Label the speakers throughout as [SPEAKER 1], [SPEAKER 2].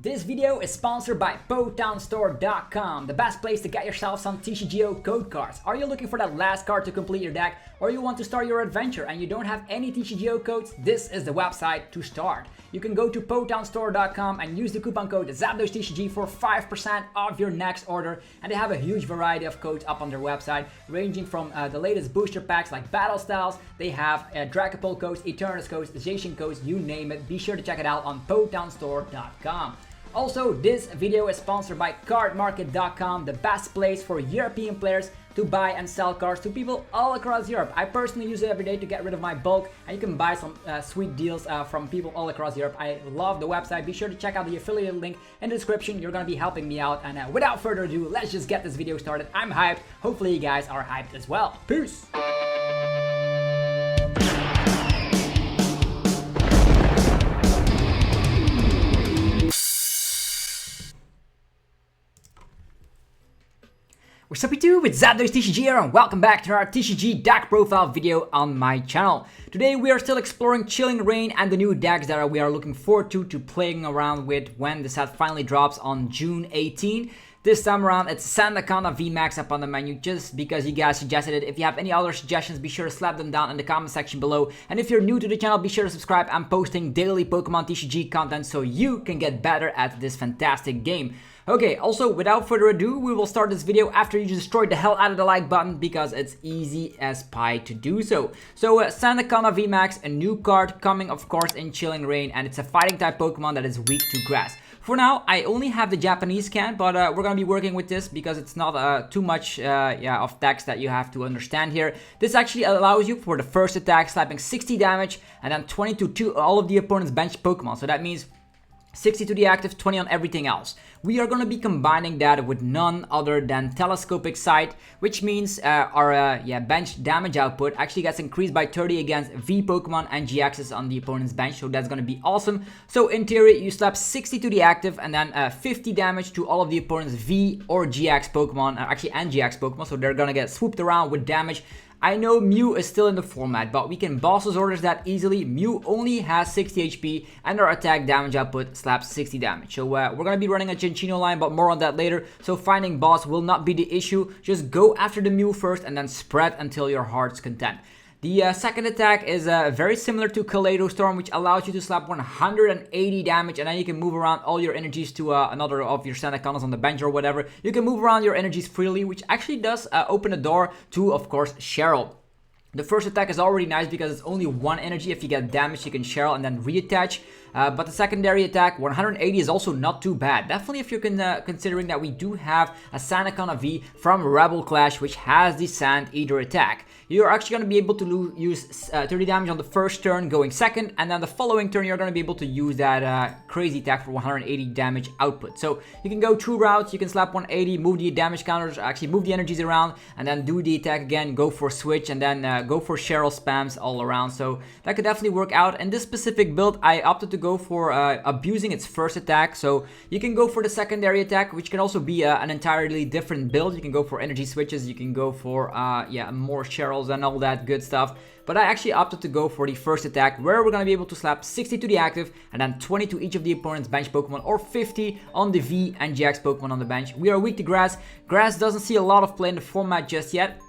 [SPEAKER 1] This video is sponsored by PotownStore.com, the best place to get yourself some TCGO code cards. Are you looking for that last card to complete your deck, or you want to start your adventure and you don't have any TCGO codes? This is the website to start. You can go to PotownStore.com and use the coupon code ZapdosTCG for 5% off your next order. And they have a huge variety of codes up on their website, ranging from the latest booster packs like Battle Styles. They have Dragapult codes, Eternus codes, Zacian codes, you name it. Be sure to check it out on PotownStore.com. Also, this video is sponsored by CardMarket.com, the best place for European players to buy and sell cards to people all across Europe. I personally use it every day to get rid of my bulk, and you can buy some sweet deals from people all across Europe. I love the website. Be sure to check out the affiliate link in the description. You're going to be helping me out. And without further ado, let's just get this video started. I'm hyped. Hopefully you guys are hyped as well. Peace! What's up YouTube, it's ZapdosTCG here and welcome back to our TCG deck profile video on my channel. Today we are still exploring Chilling Reign and the new decks that we are looking forward to playing around with when the set finally drops on June 18. This time around it's Sandaconda VMAX up on the menu just because you guys suggested it. If you have any other suggestions, be sure to slap them down in the comment section below. And if you're new to the channel, be sure to subscribe. I'm posting daily Pokemon TCG content so you can get better at this fantastic game. Okay, also without further ado, we will start this video after you destroyed the hell out of the like button because it's easy as pie to do so. So Sandaconda VMAX, a new card coming of course in Chilling Reign, and it's a fighting type Pokemon that is weak to grass. For now, I only have the Japanese scan, but we're going to be working with this because it's not too much of text that you have to understand here. This actually allows you for the first attack slapping 60 damage and then 20 to all of the opponent's bench Pokemon. So that means 60 to the active, 20 on everything else. We are going to be combining that with none other than Telescopic Sight, which means our bench damage output actually gets increased by 30 against V Pokemon and GXs on the opponent's bench, so that's going to be awesome. So in theory, you slap 60 to the active and then 50 damage to all of the opponent's V or GX Pokemon, and GX Pokemon, so they're going to get swooped around with damage. I know Mew is still in the format, but we can boss's orders that easily. Mew only has 60 HP and our attack damage output slaps 60 damage. So we're going to be running a Cinccino line, but more on that later. So finding boss will not be the issue. Just go after the Mew first and then spread until your heart's content. The second attack is very similar to Kaleido Storm, which allows you to slap 180 damage, and then you can move around all your energies to another of your Sandacondas on the bench or whatever. You can move around your energies freely, which actually does open the door to, of course, Cheryl. The first attack is already nice because it's only one energy. If you get damaged, you can Cheryl and then reattach. But the secondary attack, 180, is also not too bad. Definitely if you're considering that we do have a Sandaconda V from Rebel Clash, which has the Sand Eater attack. You're actually going to be able to use 30 damage on the first turn going second, and then the following turn you're going to be able to use that crazy attack for 180 damage output. So you can go two routes, you can slap 180, move the damage counters, actually move the energies around, and then do the attack again, go for switch, and then go for Cheryl spams all around. So that could definitely work out. In this specific build, I opted to go for abusing its first attack. So you can go for the secondary attack, which can also be an entirely different build. You can go for energy switches, you can go for more Cheryl and all that good stuff. But I actually opted to go for the first attack, where we're going to be able to slap 60 to the active and then 20 to each of the opponent's bench Pokemon, or 50 on the V and GX Pokemon on the bench. We are weak to grass. Grass doesn't see a lot of play in the format just yet.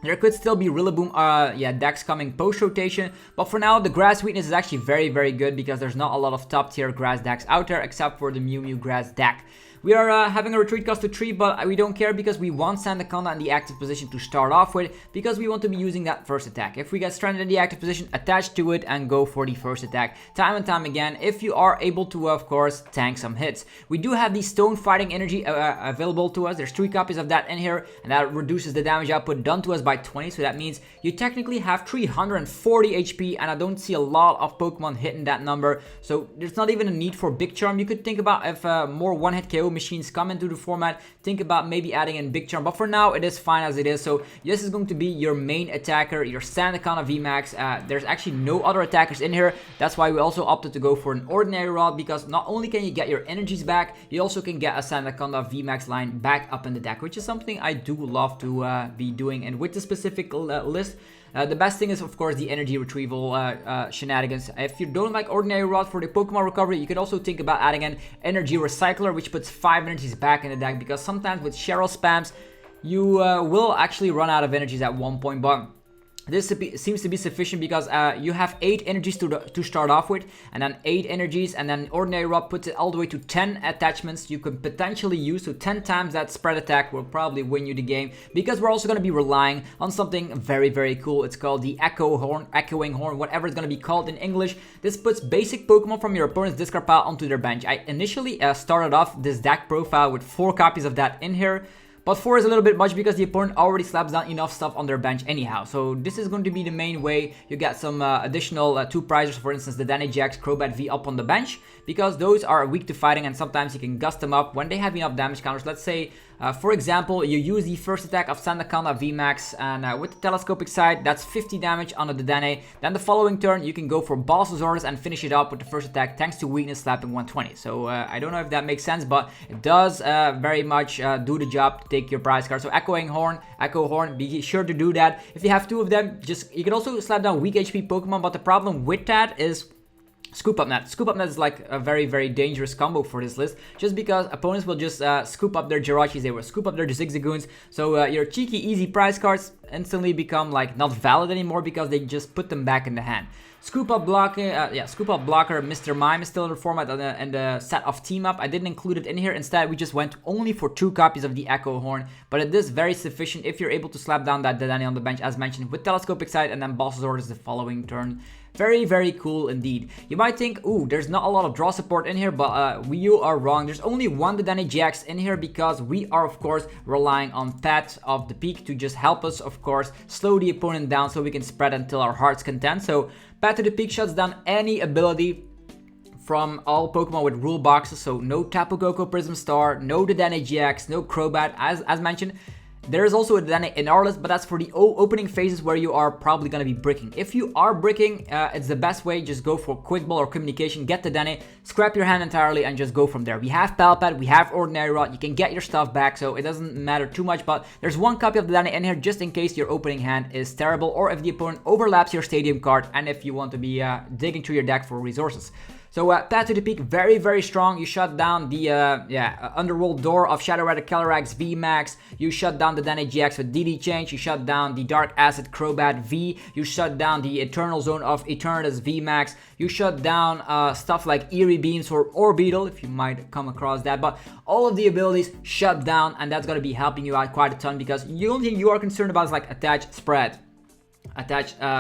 [SPEAKER 1] There could still be Rillaboom decks coming post-rotation, but for now the grass weakness is actually very, very good because there's not a lot of top-tier grass decks out there except for the Mew grass deck. We are having a retreat cost to 3, but we don't care because we want Sandaconda in the active position to start off with, because we want to be using that first attack. If we get stranded in the active position, attach to it and go for the first attack time and time again, if you are able to, of course, tank some hits. We do have the Stone Fighting energy available to us. There's 3 copies of that in here, and that reduces the damage output done to us by 20, so that means you technically have 340 HP, and I don't see a lot of Pokemon hitting that number, so there's not even a need for Big Charm. You could think about if more one-hit KO machines come into the format, think about maybe adding in Big Charm, but for now it is fine as it is. So this is going to be your main attacker, your Sandaconda VMAX. There's actually no other attackers in here. That's why we also opted to go for an ordinary route, because not only can you get your energies back, you also can get a Sandaconda VMAX line back up in the deck, which is something I do love to be doing. And with the specific list, The best thing is, of course, the energy retrieval shenanigans. If you don't like Ordinary Rod for the Pokemon recovery, you can also think about adding an Energy Recycler, which puts 5 energies back in the deck, because sometimes with Cheryl spams, you will actually run out of energies at one point, but this seems to be sufficient because you have 8 energies to start off with, and then 8 energies, and then Ordinary Rod puts it all the way to 10 attachments you could potentially use. So 10 times that spread attack will probably win you the game, because we're also going to be relying on something very, very cool. It's called the Echoing Horn, whatever it's going to be called in English. This puts basic Pokemon from your opponent's discard pile onto their bench. I initially started off this deck profile with 4 copies of that in here, but 4 is a little bit much because the opponent already slaps down enough stuff on their bench anyhow. So this is going to be the main way you get some additional 2 prizes, for instance the Dedenne-GX Crobat V up on the bench, because those are weak to fighting and sometimes you can gust them up when they have enough damage counters. Let's say, for example, you use the first attack of Sandaconda VMAX, and with the Telescopic Sight, that's 50 damage on the Dedenne. Then the following turn, you can go for Balsasaurus and finish it up with the first attack thanks to weakness slapping 120. So I don't know if that makes sense, but it does very much do the job to take your prize card. So Echo Horn, be sure to do that. If you have 2 of them, you can also slap down weak HP Pokemon, but the problem with that is Scoop Up Net. Scoop Up Net is like a very, very dangerous combo for this list, just because opponents will just scoop up their Jirachis, they will scoop up their Zigzagoons, so your cheeky, easy prize cards instantly become like not valid anymore because they just put them back in the hand. Scoop Up Blocker, Mr. Mime is still in the format and the set of Team Up. I didn't include it in here. Instead, we just went only for 2 copies of the Echo Horn, but it is very sufficient if you're able to slap down that Dedenne on the bench, as mentioned, with Telescopic Sight, and then Balsasaurus the following turn. Very, very cool indeed. You might think, ooh, there's not a lot of draw support in here, but you are wrong. There's only 1 Dedenne-GX in here because we are, of course, relying on Path of the Peak to just help us, of course, slow the opponent down so we can spread until our heart's content. So Path to the Peak shuts down any ability from all Pokemon with rule boxes. So no Tapu Koko Prism Star, no Dedenne-GX, no Crobat, as mentioned. There is also a Dedenne in our list, but that's for the opening phases where you are probably going to be bricking. If you are bricking, it's the best way. Just go for Quick Ball or Communication, get the Dedenne, scrap your hand entirely, and just go from there. We have Palpad, we have Ordinary Rod, you can get your stuff back, so it doesn't matter too much, but there's 1 copy of the Dedenne in here just in case your opening hand is terrible, or if the opponent overlaps your Stadium card, and if you want to be digging through your deck for resources. So Path to the Peak, very, very strong. You shut down the Underworld Door of Shadow Rider Calyrex VMAX. You shut down the Dedenne-GX with DD Change. You shut down the Dark Acid Crobat V. You shut down the Eternal Zone of Eternatus VMAX. You shut down stuff like Eerie Beams or Orbeetle, if you might come across that. But all of the abilities shut down, and that's going to be helping you out quite a ton, because the only thing you are concerned about is like attach, spread.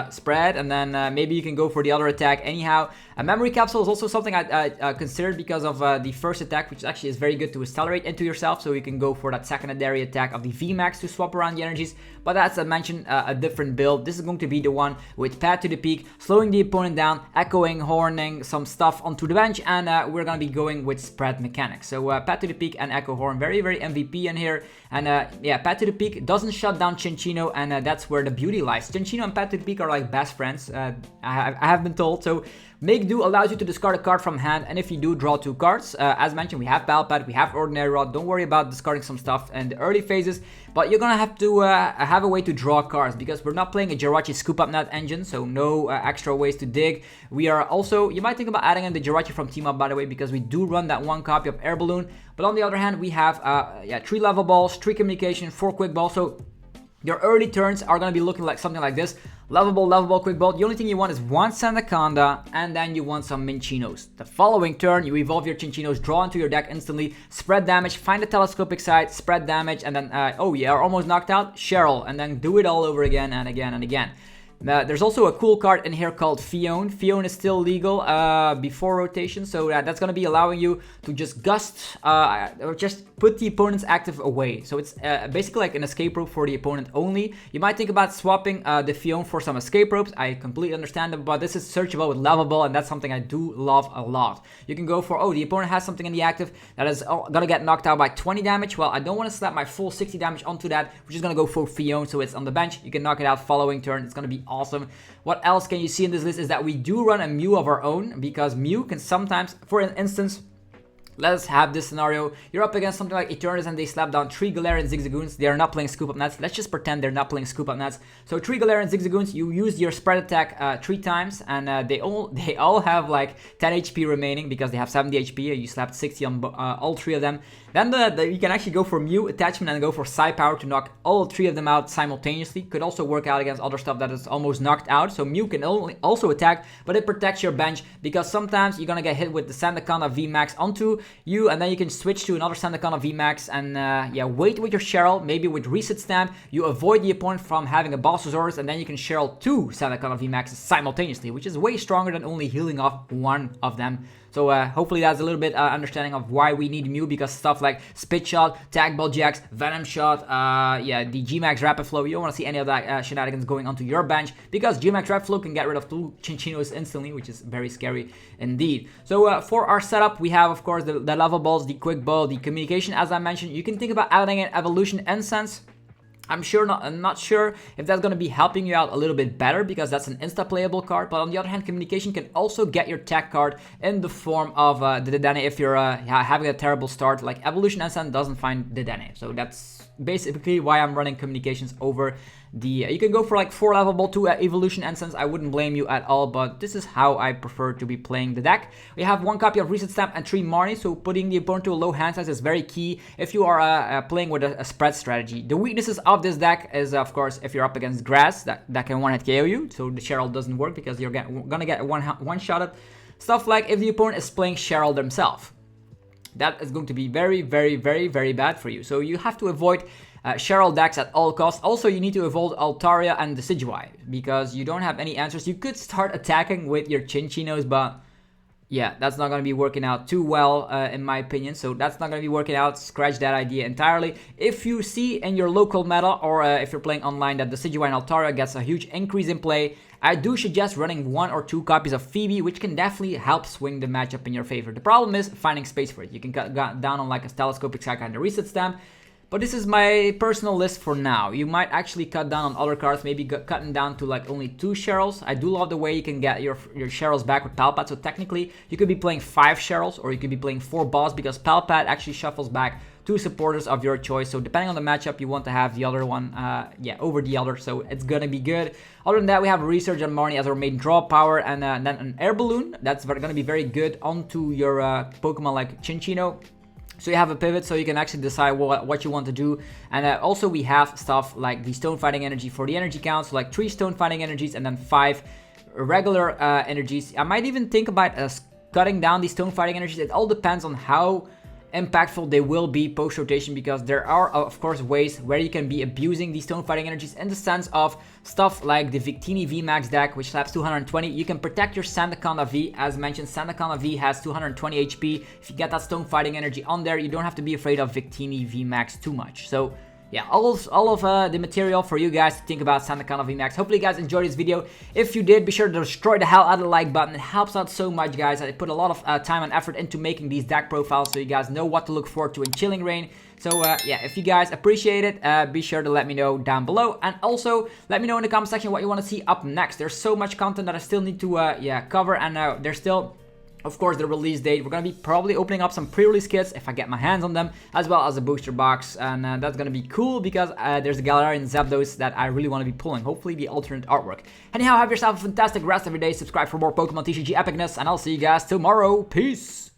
[SPEAKER 1] Spread, and then maybe you can go for the other attack anyhow. A Memory Capsule is also something I considered because of the first attack, which actually is very good to accelerate into yourself, so you can go for that secondary attack of the VMAX to swap around the energies. But that's, I mentioned, a different build. This is going to be the one with Path to the Peak, slowing the opponent down, echoing, horning some stuff onto the bench, and we're going to be going with spread mechanics. So Path to the Peak and Echo Horn, very, very MVP in here. And yeah, Path to the Peak doesn't shut down Cinccino, and that's where the beauty lies. Cinccino and Path to the Peak are like best friends, I have been told. So Make Do allows you to discard a card from hand, and if you do, draw 2 cards. As mentioned, we have Palpad, we have Ordinary Rod. Don't worry about discarding some stuff in the early phases, but you're gonna have to have a way to draw cards, because we're not playing a Jirachi Scoop Up Net engine, so no extra ways to dig. We are also, you might think about adding in the Jirachi from Team Up, by the way, because we do run that 1 copy of Air Balloon. But on the other hand, we have 3 level balls, 3 communication, 4 quick balls. So your early turns are going to be looking like something like this. Level ball, quick ball. The only thing you want is 1 Sandaconda, and then you want some Minccinos. The following turn, you evolve your Cinccinos, draw into your deck instantly, spread damage, find the Telescopic Sight, spread damage, and then, oh, you are almost knocked out, Cheryl, and then do it all over again and again and again. There's also a cool card in here called Phione. Phione is still legal before rotation, so that's going to be allowing you to just gust or just put the opponent's active away. So it's basically like an escape rope for the opponent only. You might think about swapping the Phione for some escape ropes. I completely understand them, but this is searchable with Lovable, and that's something I do love a lot. You can go for, oh, the opponent has something in the active that is going to get knocked out by 20 damage. Well, I don't want to slap my full 60 damage onto that. We're just going to go for Phione, so it's on the bench. You can knock it out following turn. It's going to be awesome. What else can you see in this list is that we do run a Mew of our own, because Mew can sometimes, for instance, Let's have this scenario. You're up against something like Eternus and they slap down 3 Galarian Zigzagoons. They are not playing Scoop Up Nets. Let's just pretend they're not playing Scoop Up Nets. So 3 Galarian Zigzagoons, you use your spread attack 3 times, and they all have like 10 HP remaining because they have 70 HP. You slapped 60 on all 3 of them. Then you can actually go for Mew attachment and go for Psi Power to knock all 3 of them out simultaneously. Could also work out against other stuff that is almost knocked out. So Mew can also attack, but it protects your bench because sometimes you're gonna get hit with the Sandaconda VMAX onto you, and then you can switch to another Sandaconda VMAX and yeah, wait with your Cheryl. Maybe with Reset Stamp, you avoid the opponent from having a Boss Resource, and then you can Cheryl 2 Sandaconda VMAXs simultaneously, which is way stronger than only healing off 1 of them. So hopefully that's a little bit understanding of why we need Mew, because stuff like Spit Shot, Tag Ball GX, Venom Shot, yeah, the GMAX Rapid Flow, you don't want to see any of that shenanigans going onto your bench, because GMAX Rapid Flow can get rid of 2 Cinccinos instantly, which is very scary indeed. So for our setup, we have of course the level balls, the quick ball, the communication. As I mentioned, you can think about adding an evolution incense. I'm not sure if that's going to be helping you out a little bit better, because that's an insta-playable card. But on the other hand, communication can also get your tech card in the form of the Dedenne if you're having a terrible start. Like Evolution Ascent doesn't find Dedenne. So that's basically why I'm running communications over the... you can go for like 4 level ball, 2 evolution incense. I wouldn't blame you at all, but this is how I prefer to be playing the deck. We have 1 copy of Reset Stamp and 3 Marnie, so putting the opponent to a low hand size is very key if you are playing with a spread strategy. The weaknesses of this deck is, of course, if you're up against grass, that can one-hit KO you, so the Cheryl doesn't work because you're gonna get one shot at stuff like if the opponent is playing Cheryl themselves. That is going to be very, very, very, very bad for you. So you have to avoid Cheryl decks at all costs. Also, you need to avoid Altaria and Decidueye because you don't have any answers. You could start attacking with your Cinccinos, but yeah, that's not going to be working out too well in my opinion. So that's not going to be working out. Scratch that idea entirely. If you see in your local meta or if you're playing online that Decidueye and Altaria gets a huge increase in play, I do suggest running 1 or 2 copies of Phoebe, which can definitely help swing the matchup in your favor. The problem is finding space for it. You can cut down on like a Telescopic Sight and a Reset Stamp. But this is my personal list for now. You might actually cut down on other cards, maybe cutting down to like only 2 Cheryls. I do love the way you can get your Cheryls back with Palpat. So technically, you could be playing 5 Cheryls or you could be playing 4 Boss because Palpat actually shuffles back 2 supporters of your choice. So depending on the matchup, you want to have the other one yeah, over the other. So it's gonna be good. Other than that, we have Research and Marnie as our main draw power, and then an Air Balloon. That's gonna be very good onto your Pokemon like Cinccino. So you have a pivot, so you can actually decide what you want to do. And also we have stuff like the Stone Fighting Energy for the energy count, so like 3 Stone Fighting Energies and then 5 regular energies. I might even think about cutting down these Stone Fighting Energies. It all depends on how impactful they will be post rotation, because there are of course ways where you can be abusing these Stone Fighting Energies in the sense of stuff like the Victini VMAX deck, which slaps 220. You can protect your Sandaconda V. As mentioned, Sandaconda V has 220 HP. If you get that Stone Fighting Energy on there, you don't have to be afraid of Victini VMAX too much. So yeah, all of the material for you guys to think about Sandaconda VMAX. Hopefully you guys enjoyed this video. If you did, be sure to destroy the hell out of the like button. It helps out so much, guys. I put a lot of time and effort into making these deck profiles so you guys know what to look forward to in Chilling Reign. So yeah, if you guys appreciate it, be sure to let me know down below. And also, let me know in the comment section what you want to see up next. There's so much content that I still need to yeah, cover, and there's still... of course, the release date. We're going to be probably opening up some pre-release kits if I get my hands on them, as well as a booster box, and that's going to be cool because there's a Galarian Zapdos that I really want to be pulling, hopefully the alternate artwork. Anyhow, have yourself a fantastic rest of your day, subscribe for more Pokemon TCG epicness, and I'll see you guys tomorrow. Peace!